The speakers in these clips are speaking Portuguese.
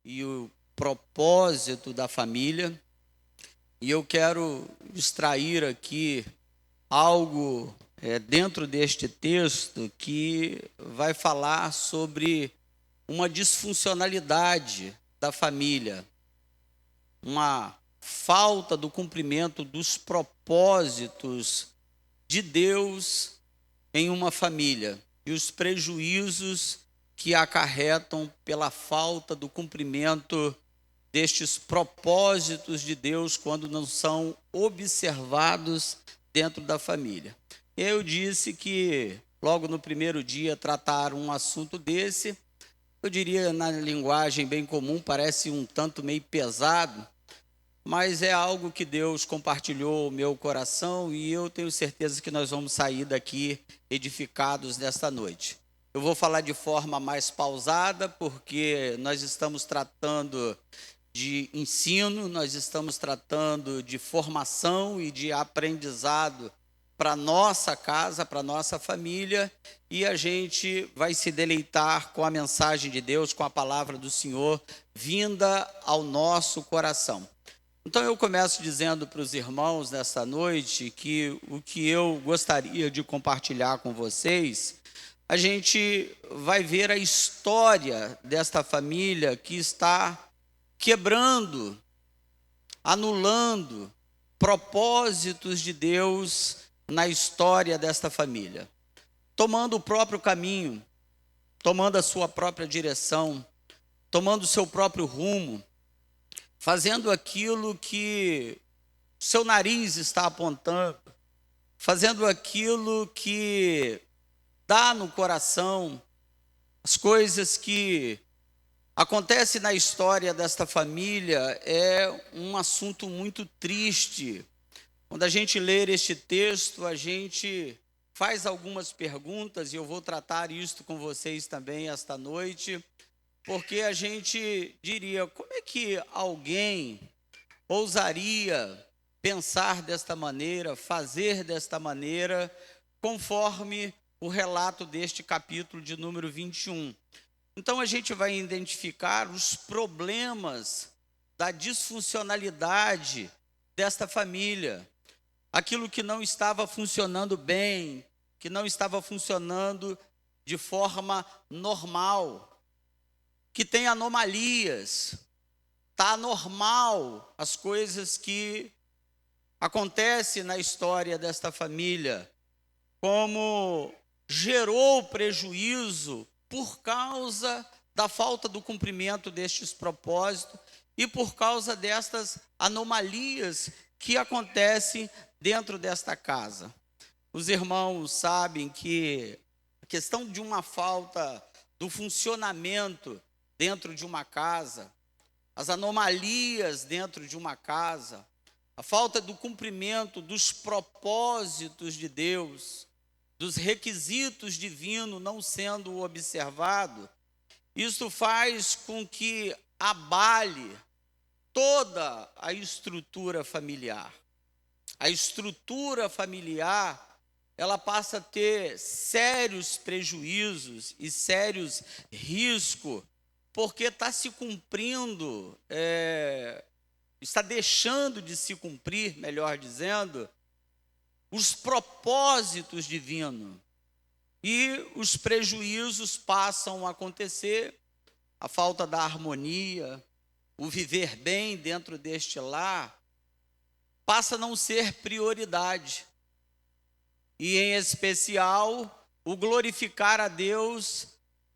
e o propósito da família. E eu quero extrair aqui algo dentro deste texto que vai falar sobre uma disfuncionalidade da família, uma falta do cumprimento dos propósitos de Deus em uma família e os prejuízos que acarretam pela falta do cumprimento destes propósitos de Deus quando não são observados dentro da família. Eu disse que logo no primeiro dia tratar um assunto desse, eu diria na linguagem bem comum, parece um tanto meio pesado, mas é algo que Deus compartilhou o meu coração e eu tenho certeza que nós vamos sair daqui edificados nesta noite. Eu vou falar de forma mais pausada, porque nós estamos tratando de ensino, nós estamos tratando de formação e de aprendizado para nossa casa, para nossa família, e a gente vai se deleitar com a mensagem de Deus, com a palavra do Senhor vinda ao nosso coração. Então eu começo dizendo para os irmãos nessa noite que o que eu gostaria de compartilhar com vocês, a gente vai ver a história desta família que está quebrando, anulando propósitos de Deus na história desta família, tomando o próprio caminho, tomando a sua própria direção, tomando o seu próprio rumo, fazendo aquilo que seu nariz está apontando, fazendo aquilo que dá no coração, as coisas que acontecem na história desta família é um assunto muito triste. Quando a gente lê este texto, a gente faz algumas perguntas, e eu vou tratar isto com vocês também esta noite, porque a gente diria, como é que alguém ousaria pensar desta maneira, fazer desta maneira, conforme o relato deste capítulo de número 21. Então a gente vai identificar os problemas da disfuncionalidade desta família, aquilo que não estava funcionando bem, que não estava funcionando de forma normal, que tem anomalias, está anormal as coisas que acontecem na história desta família, como gerou prejuízo por causa da falta do cumprimento destes propósitos e por causa destas anomalias que acontecem dentro desta casa. Os irmãos sabem que a questão de uma falta do funcionamento dentro de uma casa, as anomalias dentro de uma casa, a falta do cumprimento dos propósitos de Deus, dos requisitos divinos não sendo observado, isso faz com que abale toda a estrutura familiar. A estrutura familiar, ela passa a ter sérios prejuízos e sérios riscos, porque está se cumprindo, está deixando de se cumprir, melhor dizendo, os propósitos divinos. E os prejuízos passam a acontecer, a falta da harmonia, o viver bem dentro deste lar, passa a não ser prioridade. E, em especial, o glorificar a Deus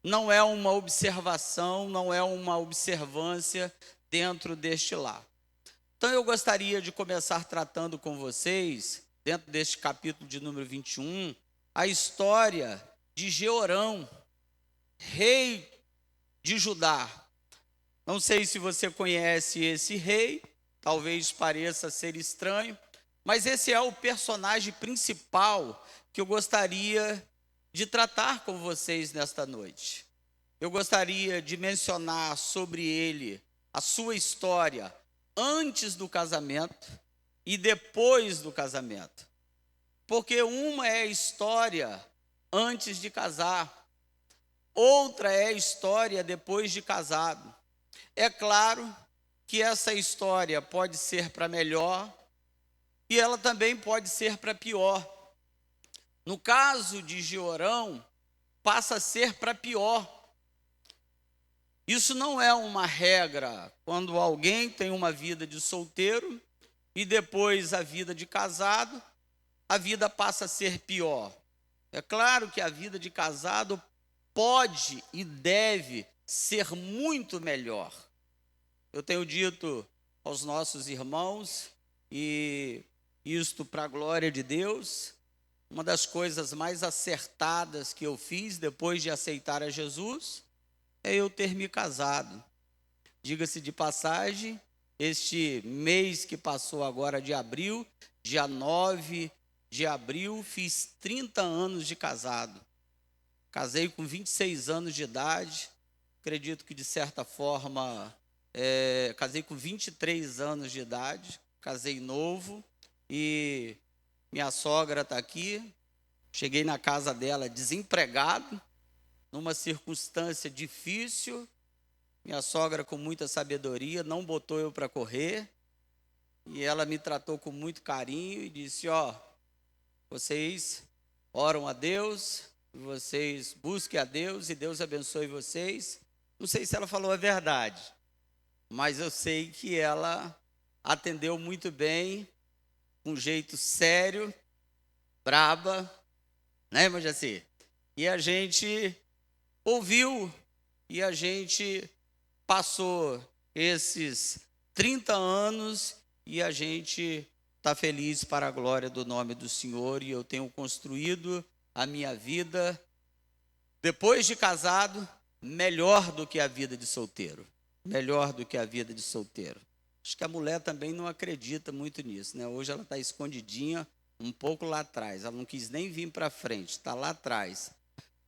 não é uma observação, não é uma observância dentro deste lar. Então, eu gostaria de começar tratando com vocês, dentro deste capítulo de número 21, a história de Jeorão, rei de Judá. Não sei se você conhece esse rei, talvez pareça ser estranho, mas esse é o personagem principal que eu gostaria de tratar com vocês nesta noite. Eu gostaria de mencionar sobre ele a sua história antes do casamento e depois do casamento. Porque uma é a história antes de casar, outra é a história depois de casado. É claro que essa história pode ser para melhor e ela também pode ser para pior. No caso de Jeorão, passa a ser para pior. Isso não é uma regra quando alguém tem uma vida de solteiro e depois a vida de casado, a vida passa a ser pior. É claro que a vida de casado pode e deve ser muito melhor. Eu tenho dito aos nossos irmãos, e isto para a glória de Deus, uma das coisas mais acertadas que eu fiz depois de aceitar a Jesus é eu ter me casado. Diga-se de passagem, este mês que passou agora de abril, dia 9 de abril, fiz 30 anos de casado. Casei com 26 anos de idade, acredito que de certa forma, casei com 23 anos de idade, casei novo e minha sogra está aqui. Cheguei na casa dela desempregado, numa circunstância difícil. Minha sogra, com muita sabedoria, não botou eu para correr e ela me tratou com muito carinho e disse: ó, vocês oram a Deus, vocês busquem a Deus e Deus abençoe vocês. Não sei se ela falou a verdade, mas eu sei que ela atendeu muito bem, com um jeito sério, braba, né, irmã Jaci? E a gente ouviu e a gente passou esses 30 anos e a gente está feliz para a glória do nome do Senhor. E eu tenho construído a minha vida, depois de casado, melhor do que a vida de solteiro. Melhor do que a vida de solteiro. Acho que a mulher também não acredita muito nisso, né? Hoje ela está escondidinha, um pouco lá atrás. Ela não quis nem vir para frente, está lá atrás.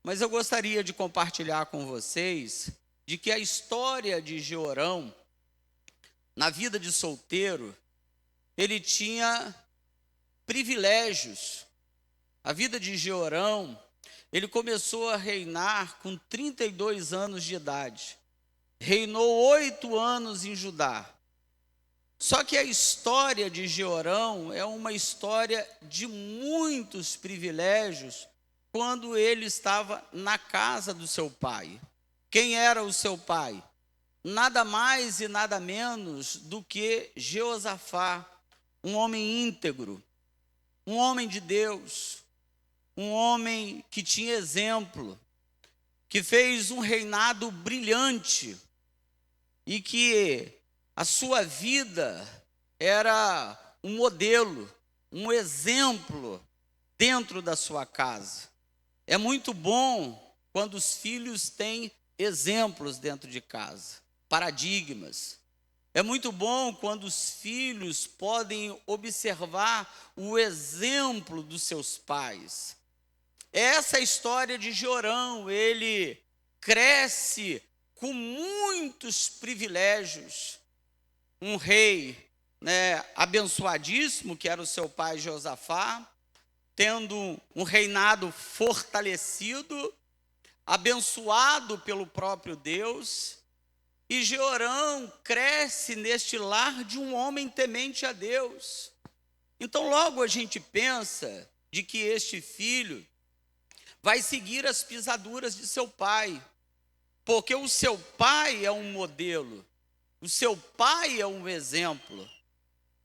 Mas eu gostaria de compartilhar com vocês de que a história de Jeorão, na vida de solteiro, ele tinha privilégios. A vida de Jeorão, ele começou a reinar com 32 anos de idade. Reinou 8 anos em Judá. Só que a história de Jeorão é uma história de muitos privilégios quando ele estava na casa do seu pai. Quem era o seu pai? Nada mais e nada menos do que Jeosafá, um homem íntegro, um homem de Deus, um homem que tinha exemplo, que fez um reinado brilhante e que a sua vida era um modelo, um exemplo dentro da sua casa. É muito bom quando os filhos têm exemplos dentro de casa, paradigmas. É muito bom quando os filhos podem observar o exemplo dos seus pais. Essa é a história de Jeorão. Ele cresce com muitos privilégios. Um rei, né, abençoadíssimo, que era o seu pai Josafá, tendo um reinado fortalecido, abençoado pelo próprio Deus. E Jeorão cresce neste lar de um homem temente a Deus. Então logo a gente pensa de que este filho vai seguir as pisaduras de seu pai, porque o seu pai é um modelo, o seu pai é um exemplo.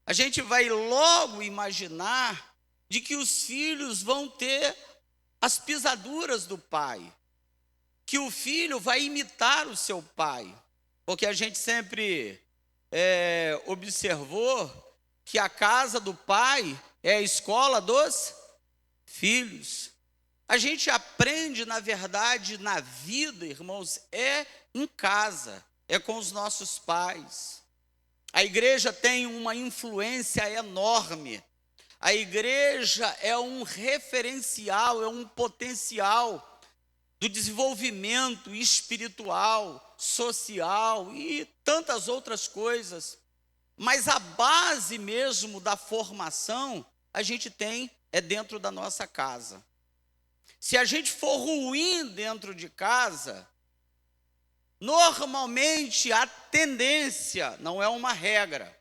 A gente vai logo imaginar de que os filhos vão ter as pisaduras do pai, que o filho vai imitar o seu pai, porque a gente sempre observou que a casa do pai é a escola dos filhos. A gente aprende, na verdade, na vida, irmãos, é em casa, é com os nossos pais. A igreja tem uma influência enorme. A igreja é um referencial, é um potencial do desenvolvimento espiritual, social e tantas outras coisas. Mas a base mesmo da formação, a gente tem dentro da nossa casa. Se a gente for ruim dentro de casa, normalmente a tendência, não é uma regra,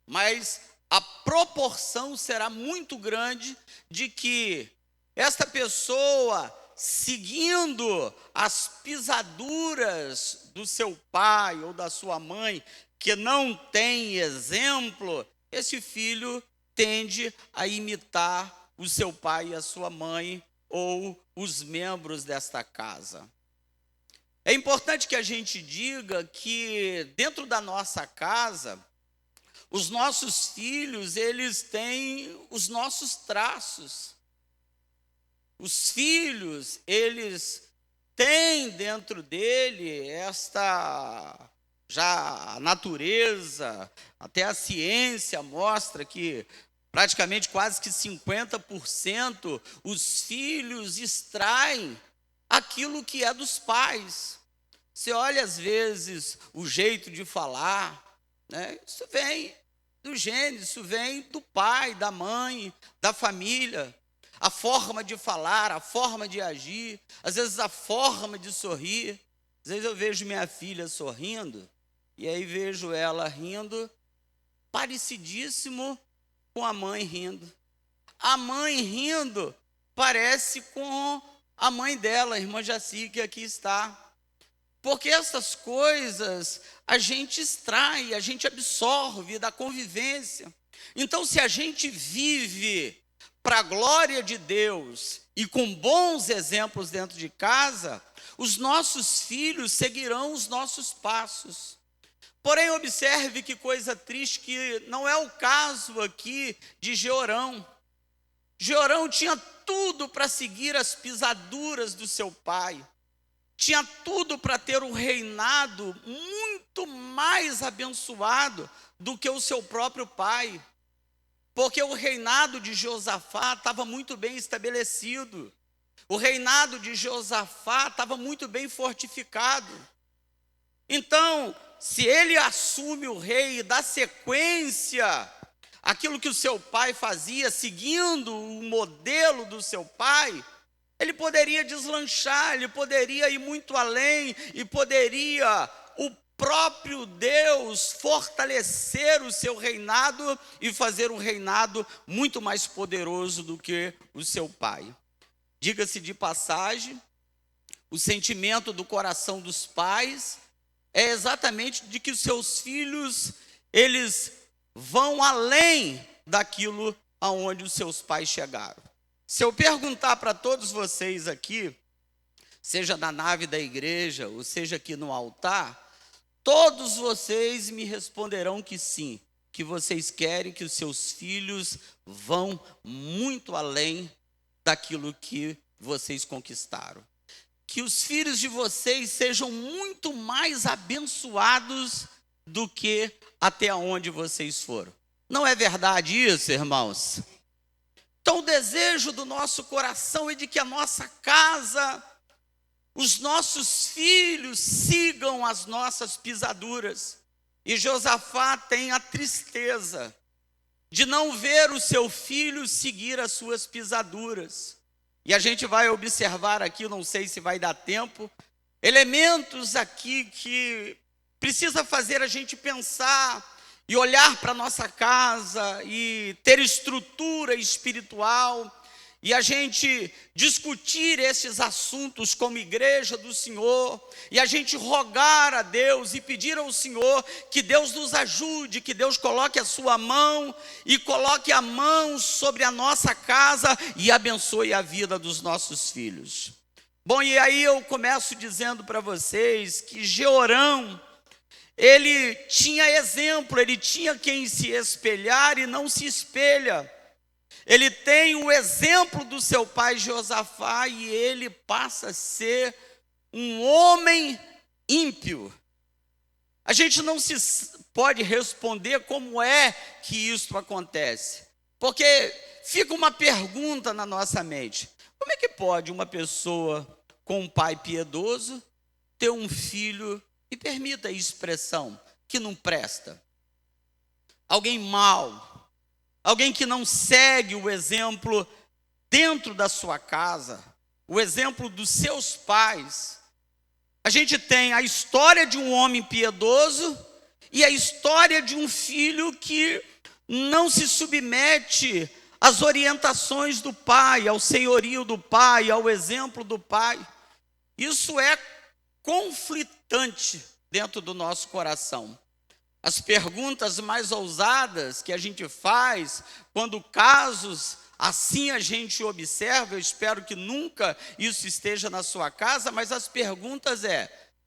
mas a proporção será muito grande de que esta pessoa, seguindo as pisaduras do seu pai ou da sua mãe, que não tem exemplo, esse filho tende a imitar o seu pai e a sua mãe ou os membros desta casa. É importante que a gente diga que dentro da nossa casa, os nossos filhos, eles têm os nossos traços. Os filhos, eles têm dentro dele esta já a natureza, até a ciência mostra que praticamente quase que 50% os filhos extraem aquilo que é dos pais. Você olha às vezes o jeito de falar, né? Isso vem do gênero, isso vem do pai, da mãe, da família. A forma de falar, a forma de agir, às vezes a forma de sorrir. Às vezes eu vejo minha filha sorrindo, e aí vejo ela rindo, parecidíssimo com a mãe rindo. A mãe rindo parece com a mãe dela, a irmã Jaci, que aqui está. Porque essas coisas a gente extrai, a gente absorve da convivência. Então, se a gente vive para a glória de Deus e com bons exemplos dentro de casa, os nossos filhos seguirão os nossos passos. Porém, observe que coisa triste, que não é o caso aqui de Jeorão. Jeorão tinha tudo para seguir as pisaduras do seu pai. Tinha tudo para ter um reinado muito mais abençoado do que o seu próprio pai. Porque o reinado de Josafá estava muito bem estabelecido. O reinado de Josafá estava muito bem fortificado. Então, se ele assume o rei e dá sequência àquilo que o seu pai fazia, seguindo o modelo do seu pai, ele poderia deslanchar, ele poderia ir muito além e poderia o próprio Deus fortalecer o seu reinado e fazer um reinado muito mais poderoso do que o seu pai. Diga-se de passagem, o sentimento do coração dos pais é exatamente de que os seus filhos, eles vão além daquilo aonde os seus pais chegaram. Se eu perguntar para todos vocês aqui, seja na nave da igreja, ou seja aqui no altar, todos vocês me responderão que sim, que vocês querem que os seus filhos vão muito além daquilo que vocês conquistaram. Que os filhos de vocês sejam muito mais abençoados do que até onde vocês foram. Não é verdade isso, irmãos? Então, o desejo do nosso coração é de que a nossa casa, os nossos filhos sigam as nossas pisaduras. E Josafá tem a tristeza de não ver o seu filho seguir as suas pisaduras. E a gente vai observar aqui, não sei se vai dar tempo, elementos aqui que precisa fazer a gente pensar e olhar para a nossa casa e ter estrutura espiritual e a gente discutir esses assuntos como igreja do Senhor e a gente rogar a Deus e pedir ao Senhor que Deus nos ajude, que Deus coloque a sua mão e coloque a mão sobre a nossa casa e abençoe a vida dos nossos filhos. Bom, e aí eu começo dizendo para vocês que Jeorão, ele tinha exemplo, ele tinha quem se espelhar e não se espelha. Ele tem o exemplo do seu pai Josafá e ele passa a ser um homem ímpio. A gente não se pode responder como é que isso acontece, porque fica uma pergunta na nossa mente: como é que pode uma pessoa com um pai piedoso ter um filho, e permita a expressão, que não presta? Alguém mau, alguém que não segue o exemplo dentro da sua casa, o exemplo dos seus pais. A gente tem a história de um homem piedoso e a história de um filho que não se submete às orientações do pai, ao senhorio do pai, ao exemplo do pai. Isso é conflitante dentro do nosso coração. As perguntas mais ousadas que a gente faz quando casos assim a gente observa, eu espero que nunca isso esteja na sua casa, mas as perguntas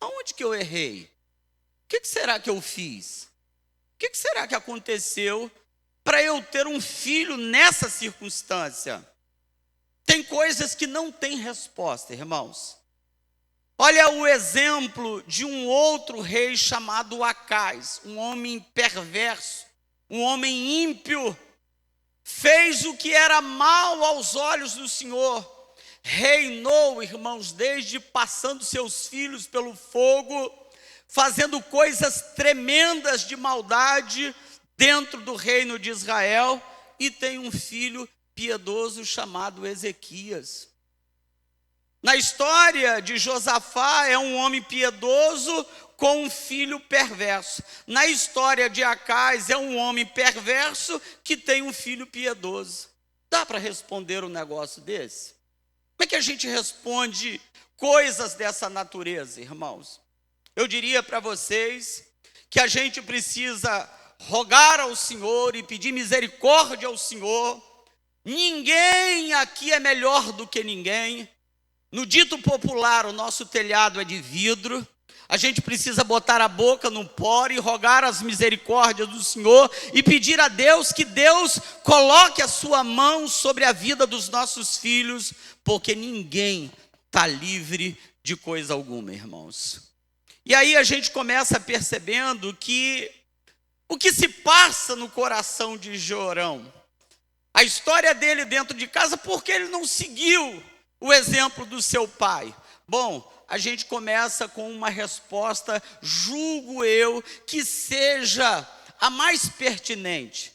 aonde que eu errei? O que será que eu fiz? O que será que aconteceu para eu ter um filho nessa circunstância? Tem coisas que não têm resposta, irmãos. Olha o exemplo de um outro rei chamado Acais, um homem perverso, um homem ímpio, fez o que era mal aos olhos do Senhor, reinou, irmãos, desde passando seus filhos pelo fogo, fazendo coisas tremendas de maldade dentro do reino de Israel, e tem um filho piedoso chamado Ezequias. Na história de Josafá, é um homem piedoso com um filho perverso. Na história de Acais, é um homem perverso que tem um filho piedoso. Dá para responder um negócio desse? Como é que a gente responde coisas dessa natureza, irmãos? Eu diria para vocês que a gente precisa rogar ao Senhor e pedir misericórdia ao Senhor. Ninguém aqui é melhor do que ninguém. No dito popular, o nosso telhado é de vidro. A gente precisa botar a boca no pó e rogar as misericórdias do Senhor e pedir a Deus que Deus coloque a sua mão sobre a vida dos nossos filhos, porque ninguém está livre de coisa alguma, irmãos. E aí a gente começa percebendo que o que se passa no coração de Jeorão, a história dele dentro de casa, porque ele não seguiu o exemplo do seu pai. Bom, a gente começa com uma resposta, julgo eu, que seja a mais pertinente.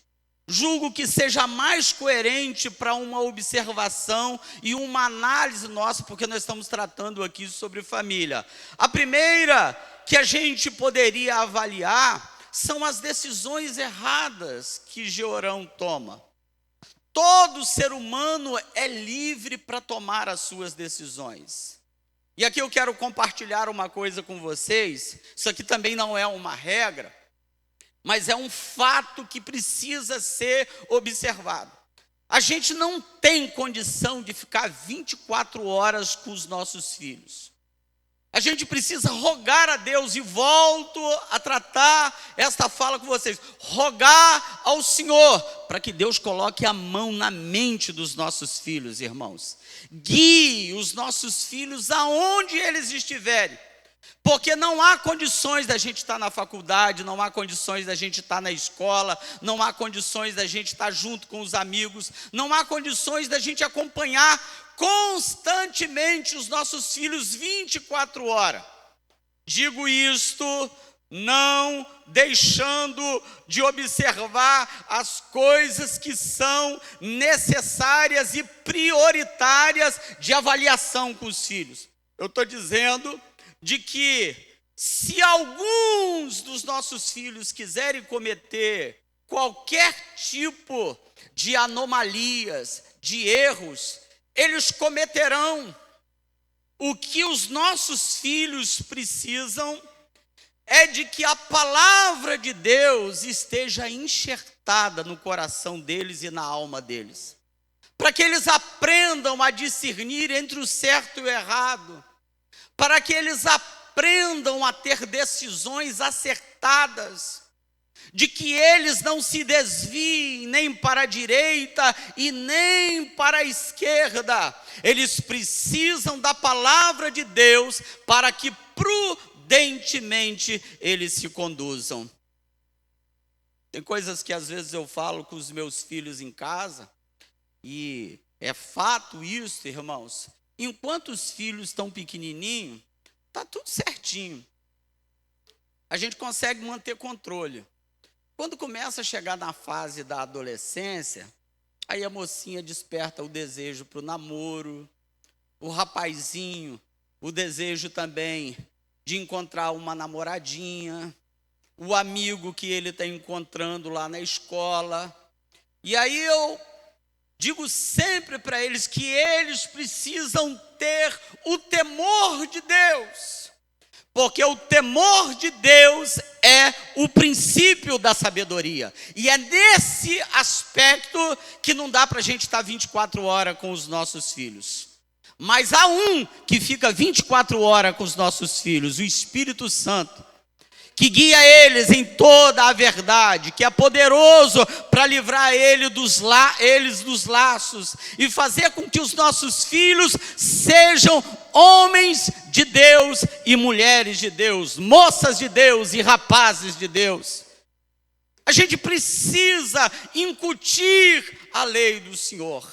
Julgo que seja a mais coerente para uma observação e uma análise nossa, porque nós estamos tratando aqui sobre família. A primeira que a gente poderia avaliar são as decisões erradas que Jeorão toma. Todo ser humano é livre para tomar as suas decisões. E aqui eu quero compartilhar uma coisa com vocês. Isso aqui também não é uma regra, mas é um fato que precisa ser observado. A gente não tem condição de ficar 24 horas com os nossos filhos. A gente precisa rogar a Deus, e volto a tratar esta fala com vocês, rogar ao Senhor, para que Deus coloque a mão na mente dos nossos filhos, irmãos. Guie os nossos filhos aonde eles estiverem, porque não há condições da gente estar na faculdade, não há condições da gente estar na escola, não há condições da gente estar junto com os amigos, não há condições da gente acompanhar constantemente os nossos filhos 24 horas. Digo isto não deixando de observar as coisas que são necessárias e prioritárias de avaliação com os filhos. Eu estou dizendo de que se alguns dos nossos filhos quiserem cometer qualquer tipo de anomalias, de erros, eles cometerão. O que os nossos filhos precisam é de que a palavra de Deus esteja enxertada no coração deles e na alma deles, para que eles aprendam a discernir entre o certo e o errado, para que eles aprendam a ter decisões acertadas, de que eles não se desviem nem para a direita e nem para a esquerda. Eles precisam da palavra de Deus para que prudentemente eles se conduzam. Tem coisas que às vezes eu falo com os meus filhos em casa, e é fato isso, irmãos. Enquanto os filhos estão pequenininhos, está tudo certinho. A gente consegue manter controle. Quando começa a chegar na fase da adolescência, aí a mocinha desperta o desejo para o namoro, o rapazinho, o desejo também de encontrar uma namoradinha, o amigo que ele está encontrando lá na escola. E aí eu digo sempre para eles que eles precisam ter o temor de Deus, porque o temor de Deus é o princípio da sabedoria. E é nesse aspecto que não dá para a gente estar 24 horas com os nossos filhos. Mas há um que fica 24 horas com os nossos filhos, o Espírito Santo, que guia eles em toda a verdade, que é poderoso para livrar eles dos laços e fazer com que os nossos filhos sejam homens de Deus e mulheres de Deus, moças de Deus e rapazes de Deus. A gente precisa incutir a lei do Senhor.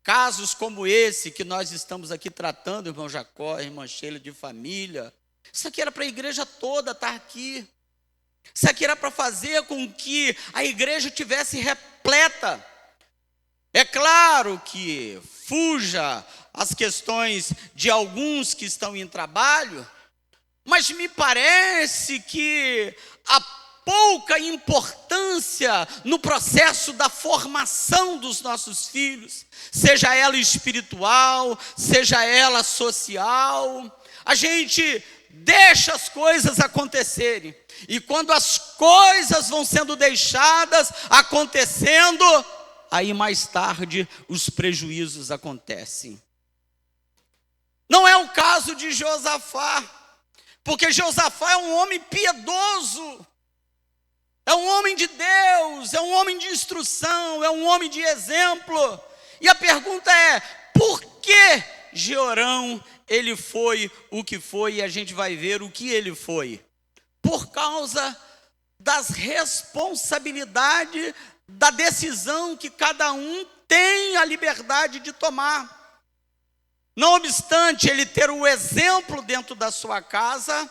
Casos como esse que nós estamos aqui tratando, irmão Jacó, irmã Sheila, de família, isso aqui era para a igreja toda estar aqui. Isso aqui era para fazer com que a igreja tivesse repleta. É claro que fuja as questões de alguns que estão em trabalho, mas me parece que a pouca importância no processo da formação dos nossos filhos, seja ela espiritual, seja ela social, a gente deixa as coisas acontecerem, e quando as coisas vão sendo deixadas acontecendo, aí mais tarde os prejuízos acontecem. Não é o caso de Josafá, porque Josafá é um homem piedoso, é um homem de Deus, é um homem de instrução, é um homem de exemplo. E a pergunta é, por que Jeorão, ele foi o que foi, e a gente vai ver o que ele foi? Por causa das responsabilidades, da decisão que cada um tem a liberdade de tomar. Não obstante ele ter o exemplo dentro da sua casa,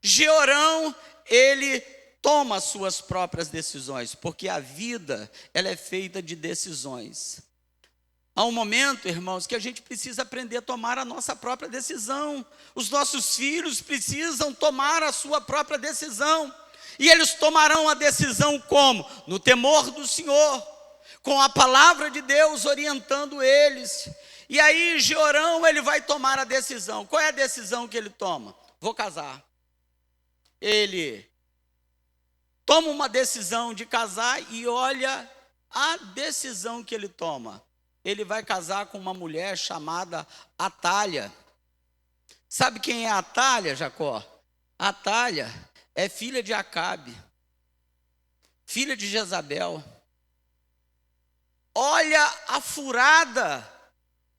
Jeorão, ele toma as suas próprias decisões, porque a vida, ela é feita de decisões. Há um momento, irmãos, que a gente precisa aprender a tomar a nossa própria decisão. Os nossos filhos precisam tomar a sua própria decisão. E eles tomarão a decisão como? No temor do Senhor, com a palavra de Deus orientando eles. E aí Jeorão, ele vai tomar a decisão. Qual é a decisão que ele toma? Vou casar. Ele toma uma decisão de casar e olha a decisão que ele toma. Ele vai casar com uma mulher chamada Atália. Sabe quem é Atália, Jacó? Atália é filha de Acabe, filha de Jezabel. Olha a furada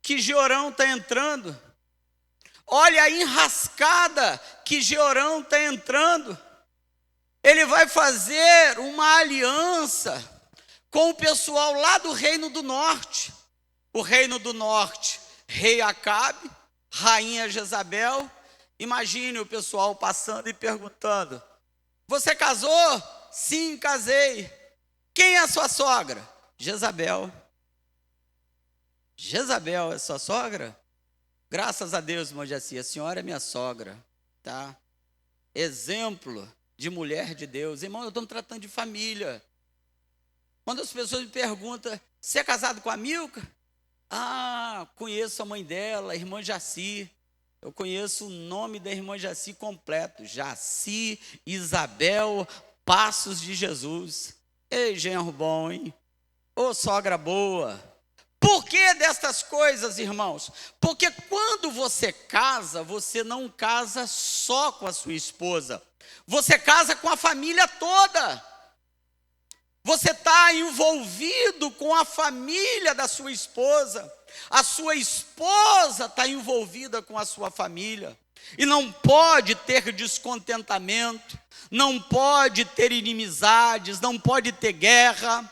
que Jeorão está entrando. Olha a enrascada que Jeorão está entrando. Ele vai fazer uma aliança com o pessoal lá do Reino do Norte. O Reino do Norte, rei Acabe, rainha Jezabel. Imagine o pessoal passando e perguntando: você casou? Sim, casei. Quem é a sua sogra? Jezabel. Jezabel é sua sogra? Graças a Deus, irmão Jaci, a senhora é minha sogra, tá? Exemplo de mulher de Deus. Irmão, eu estou tratando de família. Quando as pessoas me perguntam: você é casado com a Milka? Ah, conheço a mãe dela, a irmã Jaci. Eu conheço o nome da irmã Jaci completo: Jaci Isabel Passos de Jesus. Ei, genro bom, hein? Ô, sogra boa. Por que destas coisas, irmãos? Porque quando você casa, você não casa só com a sua esposa, você casa com a família toda. Você está envolvido com a família da sua esposa. A sua esposa está envolvida com a sua família. E não pode ter descontentamento, não pode ter inimizades, não pode ter guerra,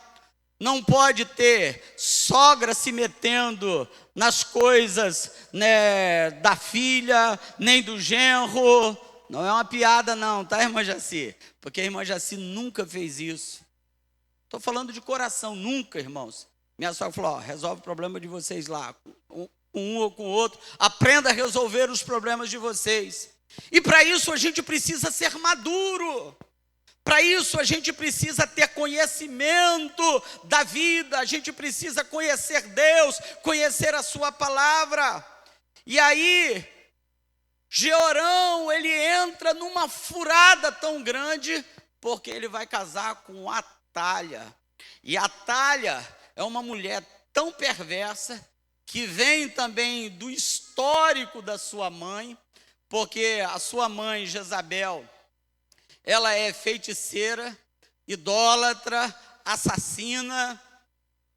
não pode ter sogra se metendo nas coisas, né, da filha, nem do genro. Não é uma piada não, tá, irmã Jaci? Porque a irmã Jaci nunca fez isso. Estou falando de coração, nunca, irmãos. Minha sogra falou: ó, resolve o problema de vocês lá, com um ou com o outro. Aprenda a resolver os problemas de vocês. E para isso a gente precisa ser maduro. Para isso a gente precisa ter conhecimento da vida, a gente precisa conhecer Deus, conhecer a sua palavra. E aí, Jeorão, ele entra numa furada tão grande, porque ele vai casar com Atalha. E Atalha é uma mulher tão perversa, que vem também do histórico da sua mãe, porque a sua mãe, Jezabel, ela é feiticeira, idólatra, assassina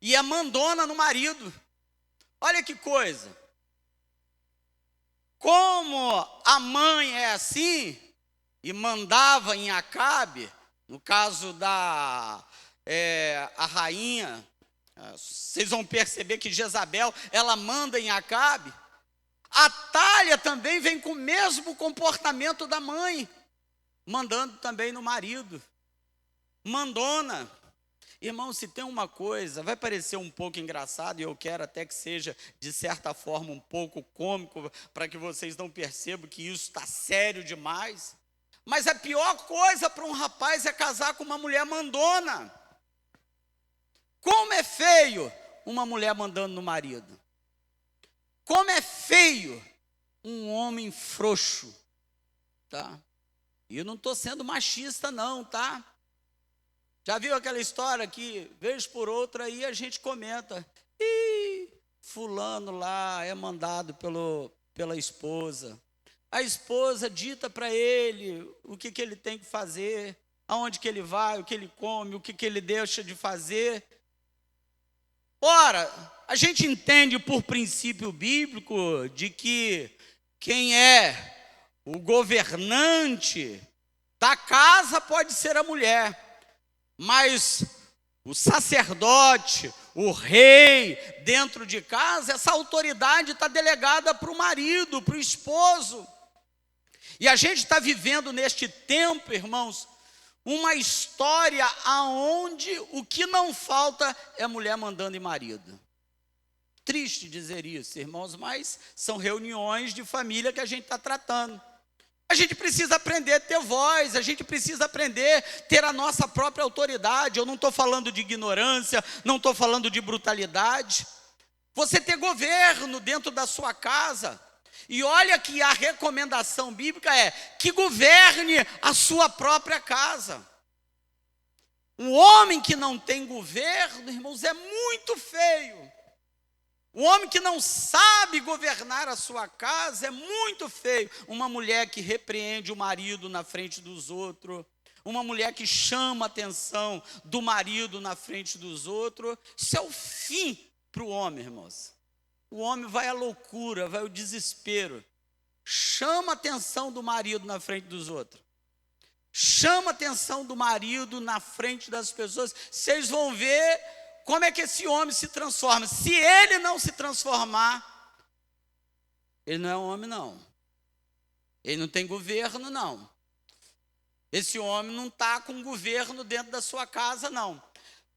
e é mandona no marido. Olha que coisa. Como a mãe é assim e mandava em Acabe, no caso da a rainha, vocês vão perceber que Jezabel, ela manda em Acabe. Atalha também vem com o mesmo comportamento da mãe, mandando também no marido, mandona. Irmão, se tem uma coisa, vai parecer um pouco engraçado, e eu quero até que seja, de certa forma, um pouco cômico, para que vocês não percebam que isso está sério demais, mas a pior coisa para um rapaz é casar com uma mulher mandona. Como é feio uma mulher mandando no marido. Como é feio um homem frouxo, tá? E eu não estou sendo machista não, tá? Já viu aquela história que, vez por outra, aí a gente comenta, fulano lá é mandado pela esposa. A esposa dita para ele o que ele tem que fazer, aonde que ele vai, o que ele come, o que ele deixa de fazer. Ora, a gente entende por princípio bíblico de que quem é o governante da casa pode ser a mulher, mas o sacerdote, o rei dentro de casa, essa autoridade está delegada para o marido, para o esposo. E a gente está vivendo neste tempo, irmãos, uma história aonde o que não falta é mulher mandando em marido. Triste dizer isso, irmãos, mas são reuniões de família que a gente está tratando. A gente precisa aprender a ter voz, a gente precisa aprender a ter a nossa própria autoridade. Eu não estou falando de ignorância, não estou falando de brutalidade. Você ter governo dentro da sua casa. E olha que a recomendação bíblica é que governe a sua própria casa. Um homem que não tem governo, irmãos, é muito feio. O homem que não sabe governar a sua casa é muito feio. Uma mulher que repreende o marido na frente dos outros, uma mulher que chama a atenção do marido na frente dos outros, isso é o fim para o homem, irmãos. O homem vai à loucura, vai ao desespero. Chama a atenção do marido na frente dos outros. Chama a atenção do marido na frente das pessoas. Vocês vão ver como é que esse homem se transforma. Se ele não se transformar, ele não é um homem, não. Ele não tem governo, não. Esse homem não está com governo dentro da sua casa, não.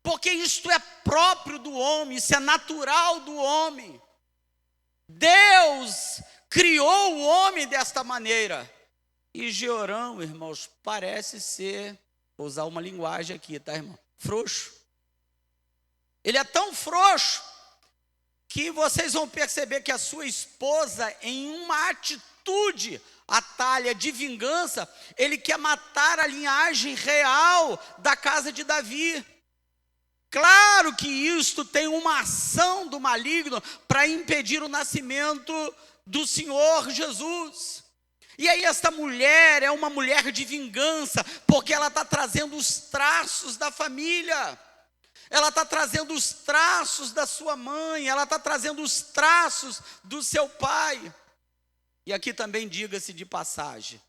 Porque isto é próprio do homem, isso é natural do homem. Deus criou o homem desta maneira. E Jeorão, irmãos, parece ser, vou usar uma linguagem aqui, tá, irmão? Frouxo. Ele é tão frouxo que vocês vão perceber que a sua esposa, em uma atitude, Atalha, de vingança, ele quer matar a linhagem real da casa de Davi. Claro que isto tem uma ação do maligno para impedir o nascimento do Senhor Jesus. E aí esta mulher é uma mulher de vingança, porque ela está trazendo os traços da família. Ela está trazendo os traços da sua mãe, ela está trazendo os traços do seu pai. E aqui também diga-se de passagem,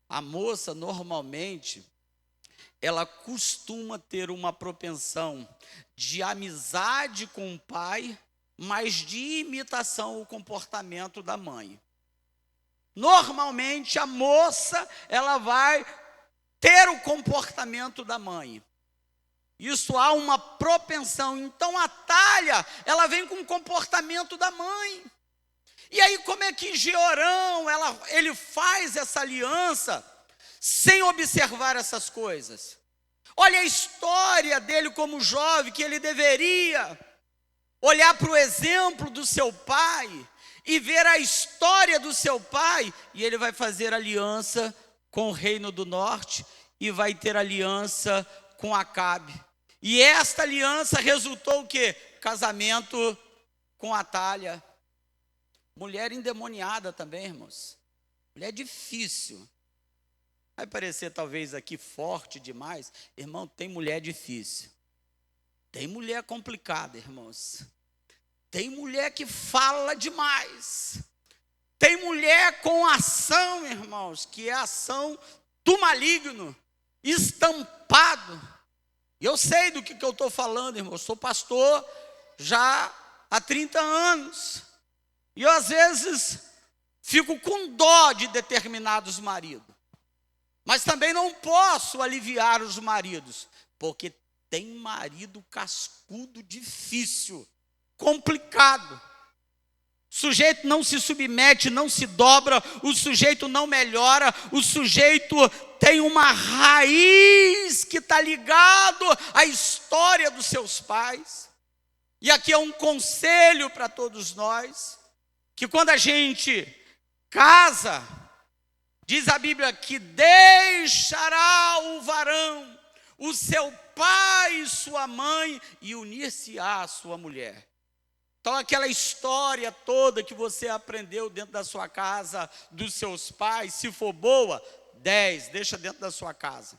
a moça normalmente, ela costuma ter uma propensão de amizade com o pai, mas de imitação ao comportamento da mãe. Normalmente a moça, ela vai ter o comportamento da mãe. Isso há uma propensão. Então a Atalha, ela vem com o comportamento da mãe. E aí como é que Jeorão, ele faz essa aliança sem observar essas coisas? Olha a história dele como jovem, que ele deveria olhar para o exemplo do seu pai e ver a história do seu pai, e ele vai fazer aliança com o reino do norte e vai ter aliança com Acabe. E esta aliança resultou o quê? Casamento com Atalha. Mulher endemoniada também, irmãos. Mulher difícil. Vai parecer talvez aqui forte demais. Irmão, tem mulher difícil. Tem mulher complicada, irmãos. Tem mulher que fala demais. Tem mulher com ação, irmãos, que é a ação do maligno, estampado. E eu sei do que eu estou falando, irmão. Eu sou pastor já há 30 anos. E eu, às vezes, fico com dó de determinados maridos. Mas também não posso aliviar os maridos, porque tem marido cascudo difícil, complicado. O sujeito não se submete, não se dobra, o sujeito não melhora, o sujeito tem uma raiz que está ligado à história dos seus pais. E aqui é um conselho para todos nós, que quando a gente casa, diz a Bíblia que deixará o varão o seu pai e sua mãe e unir-se-á à sua mulher. Então aquela história toda que você aprendeu dentro da sua casa, dos seus pais, se for boa, 10, deixa dentro da sua casa,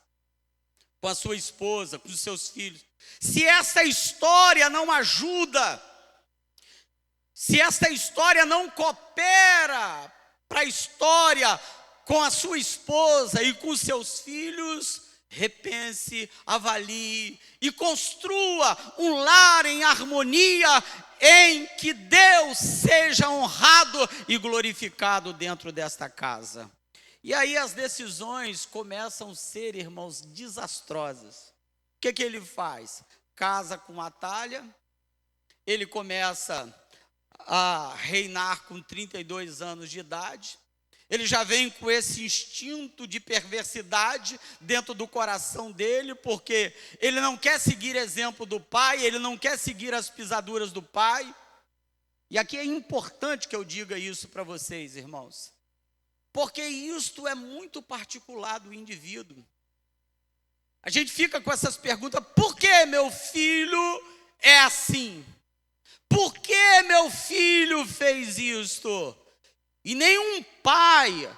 com a sua esposa, com os seus filhos. Se essa história não ajuda, se essa história não coopera para a história com a sua esposa e com os seus filhos, repense, avalie e construa um lar em harmonia, em que Deus seja honrado e glorificado dentro desta casa. E aí as decisões começam a ser, irmãos, desastrosas. O que ele faz? Casa com Atalha, ele começa a reinar com 32 anos de idade. Ele já vem com esse instinto de perversidade dentro do coração dele, porque ele não quer seguir exemplo do pai, ele não quer seguir as pisaduras do pai. E aqui é importante que eu diga isso para vocês, irmãos, porque isto é muito particular do indivíduo. A gente fica com essas perguntas: por que meu filho é assim? Por que meu filho fez isto? E nenhum pai,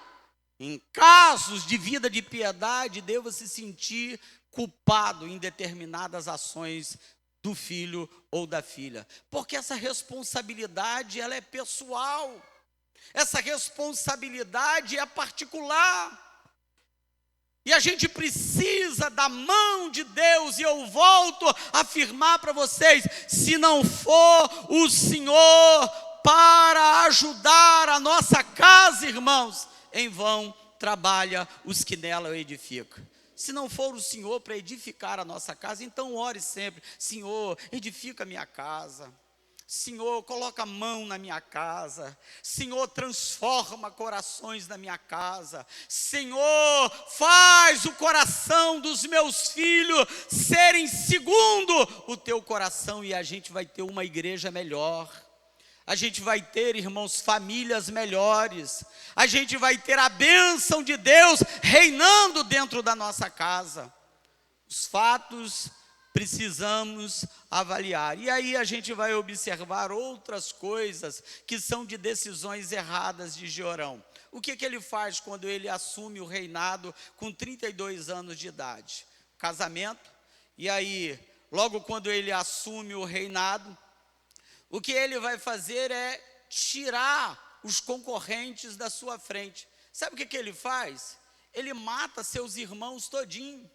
em casos de vida de piedade, deva se sentir culpado em determinadas ações do filho ou da filha. Porque essa responsabilidade, ela é pessoal. Essa responsabilidade é particular. E a gente precisa da mão de Deus, e eu volto a afirmar para vocês: se não for o Senhor para ajudar a nossa casa, irmãos, em vão trabalha os que nela edificam. Se não for o Senhor para edificar a nossa casa, então ore sempre: Senhor, edifica a minha casa. Senhor, coloca a mão na minha casa. Senhor, transforma corações na minha casa. Senhor, faz o coração dos meus filhos serem segundo o teu coração, e a gente vai ter uma igreja melhor. A gente vai ter, irmãos, famílias melhores. A gente vai ter a bênção de Deus reinando dentro da nossa casa. Os fatos precisamos avaliar. E aí a gente vai observar outras coisas que são de decisões erradas de Jeorão. O que ele faz quando ele assume o reinado com 32 anos de idade? Casamento. E aí, logo quando ele assume o reinado, o que ele vai fazer é tirar os concorrentes da sua frente. Sabe o que ele faz? Ele mata seus irmãos todinho.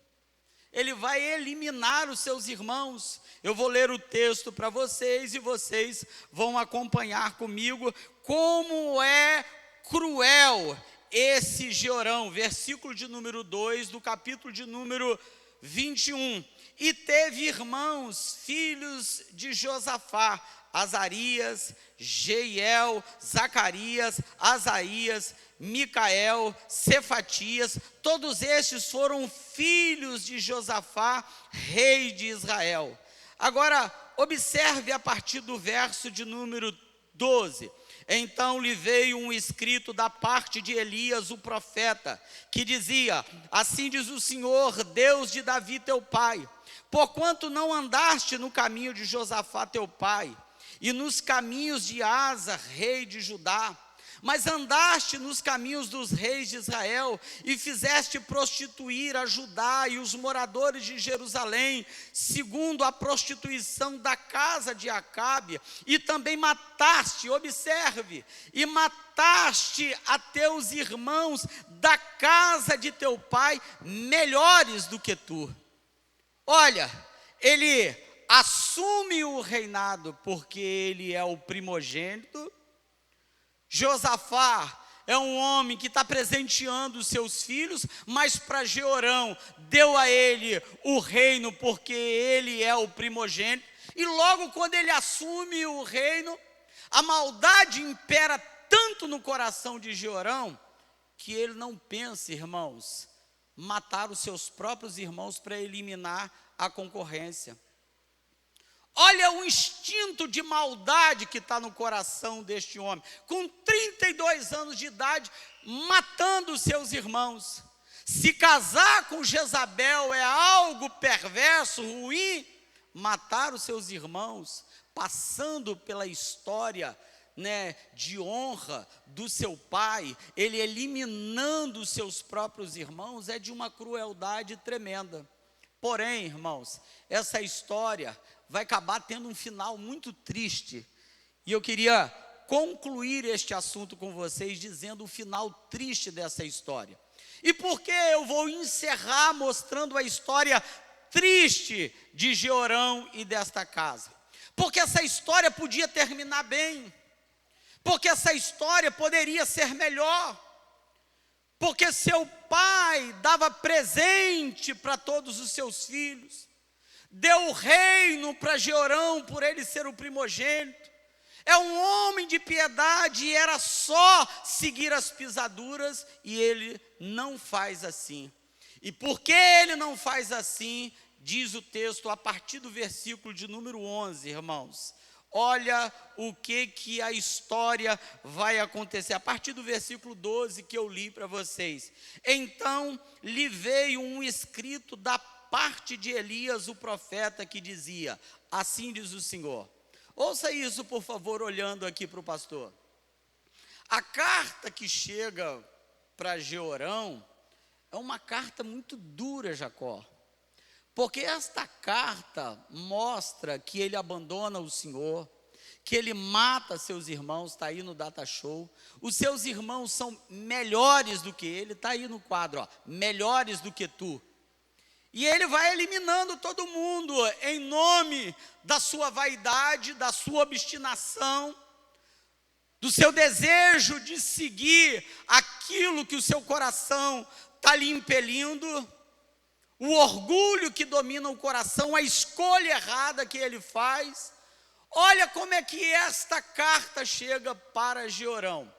Ele vai eliminar os seus irmãos. Eu vou ler o texto para vocês e vocês vão acompanhar comigo como é cruel esse Jeorão. Versículo de número 2 do capítulo de número 21. E teve irmãos, filhos de Josafá, Azarias, Jeiel, Zacarias, Asaías, Micael, Cefatias, todos estes foram filhos de Josafá, rei de Israel. Agora, observe a partir do verso de número 12. Então lhe veio um escrito da parte de Elias, o profeta, que dizia: assim diz o Senhor, Deus de Davi teu pai, porquanto não andaste no caminho de Josafá teu pai, e nos caminhos de Asa, rei de Judá, mas andaste nos caminhos dos reis de Israel, e fizeste prostituir a Judá e os moradores de Jerusalém, segundo a prostituição da casa de Acabe, e também mataste, observe, e mataste a teus irmãos da casa de teu pai, melhores do que tu. Olha, ele assume o reinado porque ele é o primogênito. Josafá é um homem que está presenteando os seus filhos, mas para Jeorão deu a ele o reino porque ele é o primogênito. E logo quando ele assume o reino, a maldade impera tanto no coração de Jeorão que ele não pensa, irmãos, matar os seus próprios irmãos para eliminar a concorrência. Olha o instinto de maldade que está no coração deste homem, com 32 anos de idade, matando os seus irmãos. Se casar com Jezabel é algo perverso, ruim, matar os seus irmãos, passando pela história, de honra do seu pai, ele eliminando os seus próprios irmãos, é de uma crueldade tremenda. Porém, irmãos, essa história vai acabar tendo um final muito triste. E eu queria concluir este assunto com vocês dizendo o final triste dessa história. E por que eu vou encerrar mostrando a história triste de Jeorão e desta casa? Porque essa história podia terminar bem. Porque essa história poderia ser melhor. Porque seu pai dava presente para todos os seus filhos. Deu o reino para Jeorão por ele ser o primogênito. É um homem de piedade e era só seguir as pisaduras, e ele não faz assim. E porque ele não faz assim, diz o texto a partir do versículo de número 11, irmãos. Olha o que a história vai acontecer. A partir do versículo 12 que eu li para vocês. Então lhe veio um escrito da parte de Elias, o profeta, que dizia: assim diz o Senhor. Ouça isso, por favor, olhando aqui para o pastor. A carta que chega para Jeorão é uma carta muito dura, Jacó. Porque esta carta mostra que ele abandona o Senhor, que ele mata seus irmãos, está aí no data show. Os seus irmãos são melhores do que ele, está aí no quadro, melhores do que tu. E ele vai eliminando todo mundo em nome da sua vaidade, da sua obstinação, do seu desejo de seguir aquilo que o seu coração está lhe impelindo, o orgulho que domina o coração, a escolha errada que ele faz. Olha como é que esta carta chega para Jeorão.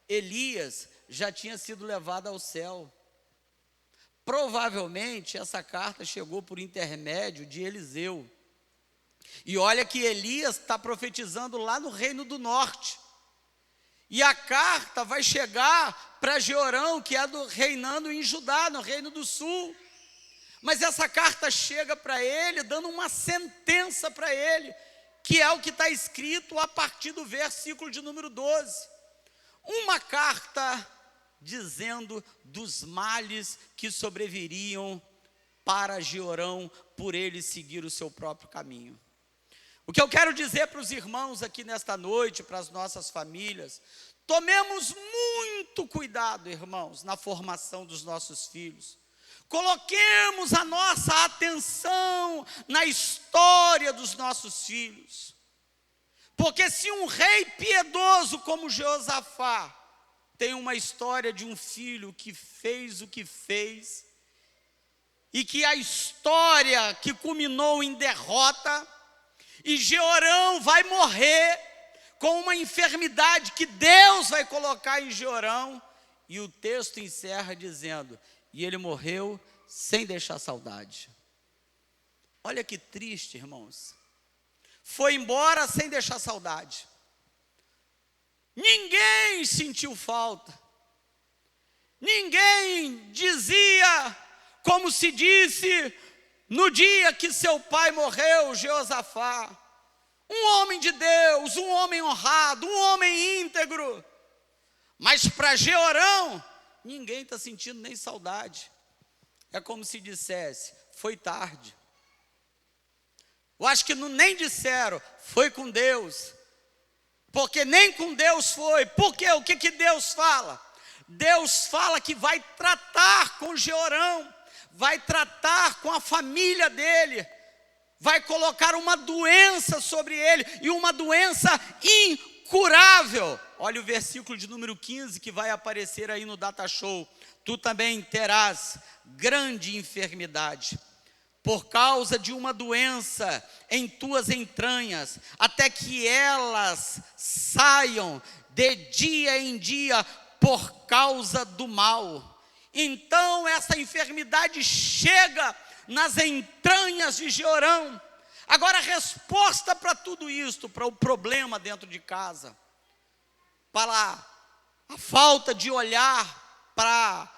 Elias já tinha sido levado ao céu. Provavelmente essa carta chegou por intermédio de Eliseu. E olha que Elias está profetizando lá no reino do norte. E a carta vai chegar para Jeorão, que é reinando em Judá, no reino do sul. Mas essa carta chega para ele, dando uma sentença para ele, que é o que está escrito a partir do versículo de número 12. Uma carta dizendo dos males que sobreviriam para Jeorão por ele seguir o seu próprio caminho. O que eu quero dizer para os irmãos aqui nesta noite, para as nossas famílias: tomemos muito cuidado, irmãos, na formação dos nossos filhos. Coloquemos a nossa atenção na história dos nossos filhos. Porque se um rei piedoso como Josafá tem uma história de um filho que fez o que fez, e que a história que culminou em derrota, e Jeorão vai morrer com uma enfermidade que Deus vai colocar em Jeorão, e o texto encerra dizendo: e ele morreu sem deixar saudade. Olha que triste, irmãos. Foi embora sem deixar saudade. Ninguém sentiu falta. Ninguém dizia, como se disse no dia que seu pai morreu, Jeosafá, um homem de Deus, um homem honrado, um homem íntegro. Mas para Jeorão, ninguém está sentindo nem saudade. É como se dissesse: foi tarde. Eu acho que nem disseram, foi com Deus. Porque nem com Deus foi. Por quê? O que Deus fala? Deus fala que vai tratar com Jeorão, vai tratar com a família dele, vai colocar uma doença sobre ele, e uma doença incurável. Olha o versículo de número 15 que vai aparecer aí no Data Show. Tu também terás grande enfermidade, por causa de uma doença em tuas entranhas, até que elas saiam de dia em dia por causa do mal. Então essa enfermidade chega nas entranhas de Jeorão. Agora a resposta para tudo isto, para o problema dentro de casa, para a falta de olhar para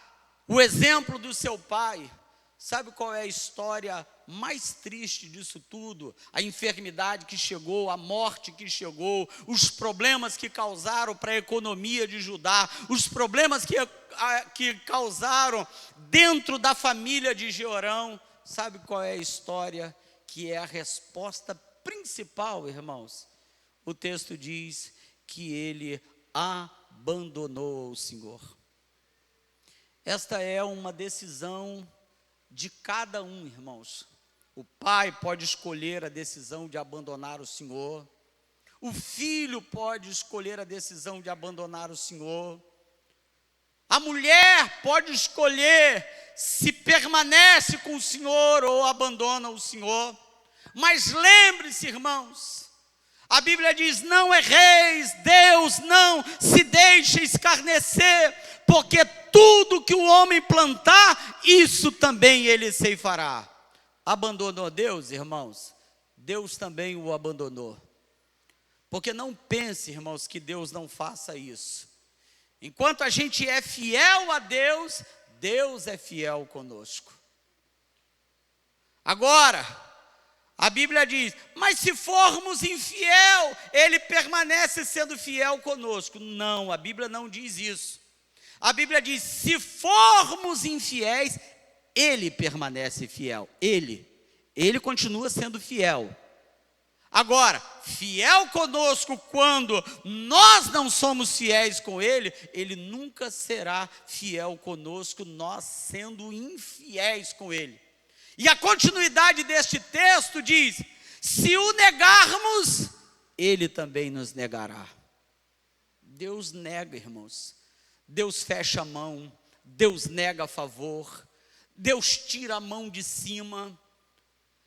o exemplo do seu pai, sabe qual é a história mais triste disso tudo? A enfermidade que chegou, a morte que chegou, os problemas que causaram para a economia de Judá, os problemas que causaram dentro da família de Jeorão. Sabe qual é a história que é a resposta principal, irmãos? O texto diz que ele abandonou o Senhor. Esta é uma decisão de cada um, irmãos. O pai pode escolher a decisão de abandonar o Senhor. O filho pode escolher a decisão de abandonar o Senhor. A mulher pode escolher se permanece com o Senhor ou abandona o Senhor. Mas lembre-se, irmãos, a Bíblia diz: não erreis, Deus não se deixa escarnecer, porque tudo que o homem plantar, isso também ele ceifará. Abandonou Deus, irmãos? Deus também o abandonou. Porque não pense, irmãos, que Deus não faça isso. Enquanto a gente é fiel a Deus, Deus é fiel conosco. Agora, a Bíblia diz: mas se formos infiel, Ele permanece sendo fiel conosco. Não, a Bíblia não diz isso. A Bíblia diz: se formos infiéis, Ele permanece fiel. Ele continua sendo fiel. Agora, fiel conosco quando nós não somos fiéis com Ele, Ele nunca será fiel conosco, nós sendo infiéis com Ele. E a continuidade deste texto diz: se o negarmos, Ele também nos negará. Deus nega, irmãos. Deus fecha a mão, Deus nega a favor, Deus tira a mão de cima.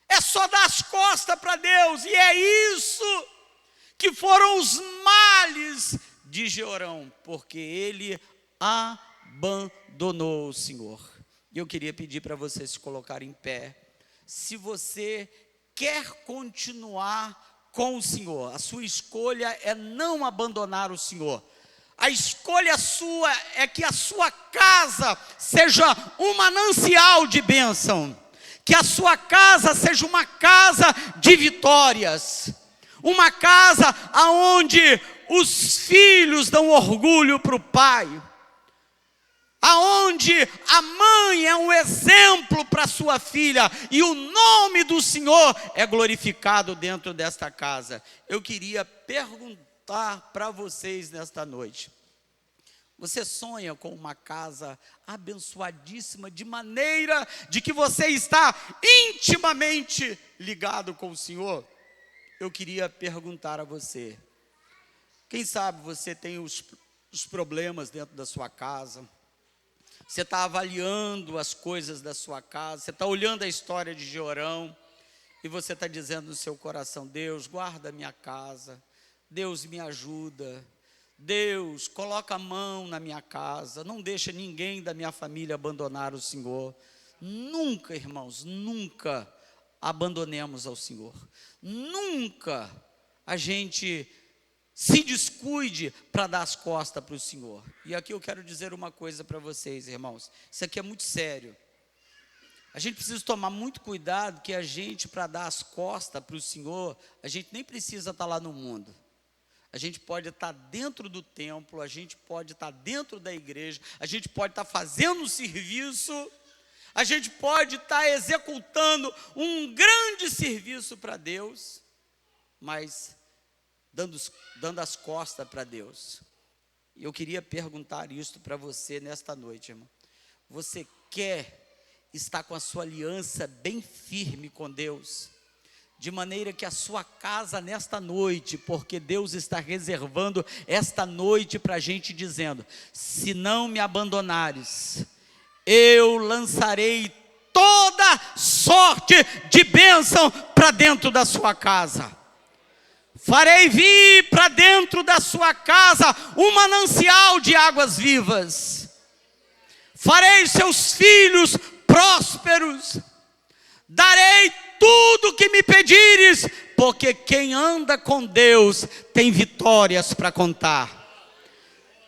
É só dar as costas para Deus, e é isso que foram os males de Jeorão, porque ele abandonou o Senhor. E eu queria pedir para você se colocar em pé. Se você quer continuar com o Senhor, a sua escolha é não abandonar o Senhor. A escolha sua é que a sua casa seja um manancial de bênção, que a sua casa seja uma casa de vitórias, uma casa aonde os filhos dão orgulho para o pai, aonde a mãe é um exemplo para sua filha, e o nome do Senhor é glorificado dentro desta casa. Eu queria perguntar para vocês nesta noite: você sonha com uma casa abençoadíssima, de maneira de que você está intimamente ligado com o Senhor? Eu queria perguntar a você: quem sabe você tem os problemas dentro da sua casa, Você está avaliando as coisas da sua casa, você está olhando a história de Jeorão, e você está dizendo no seu coração: Deus, guarda a minha casa, Deus me ajuda, Deus, coloca a mão na minha casa, não deixa ninguém da minha família abandonar o Senhor. Nunca, irmãos, nunca abandonemos ao Senhor, nunca a gente se descuide para dar as costas para o Senhor. E aqui eu quero dizer uma coisa para vocês, irmãos, isso aqui é muito sério. A gente precisa tomar muito cuidado, que a gente, para dar as costas para o Senhor, a gente nem precisa estar lá no mundo. A gente pode estar dentro do templo, a gente pode estar dentro da igreja, a gente pode estar fazendo um serviço, a gente pode estar executando um grande serviço para Deus, mas dando as costas para Deus. E eu queria perguntar isso para você nesta noite, irmão. Você quer estar com a sua aliança bem firme com Deus, de maneira que a sua casa nesta noite, porque Deus está reservando esta noite para a gente, dizendo: se não me abandonares, eu lançarei toda sorte de bênção para dentro da sua casa. Farei vir para dentro da sua casa um manancial de águas vivas. Farei seus filhos prósperos. Darei tudo que me pedires, porque quem anda com Deus tem vitórias para contar.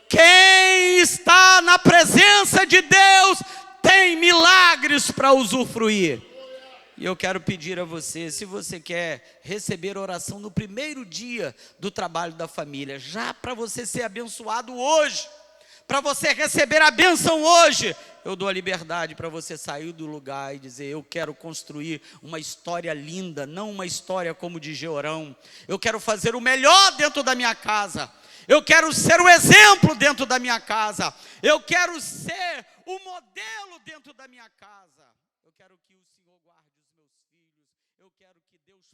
Quem está na presença de Deus tem milagres para usufruir. E eu quero pedir a você, se você quer receber oração no primeiro dia do trabalho da família, já para você ser abençoado hoje, para você receber a bênção hoje, eu dou a liberdade para você sair do lugar e dizer: eu quero construir uma história linda, não uma história como de Jeorão. Eu quero fazer o melhor dentro da minha casa. Eu quero ser o exemplo dentro da minha casa. Eu quero ser o modelo dentro da minha casa. Eu quero que o Senhor guarde os meus filhos. Eu quero que Deus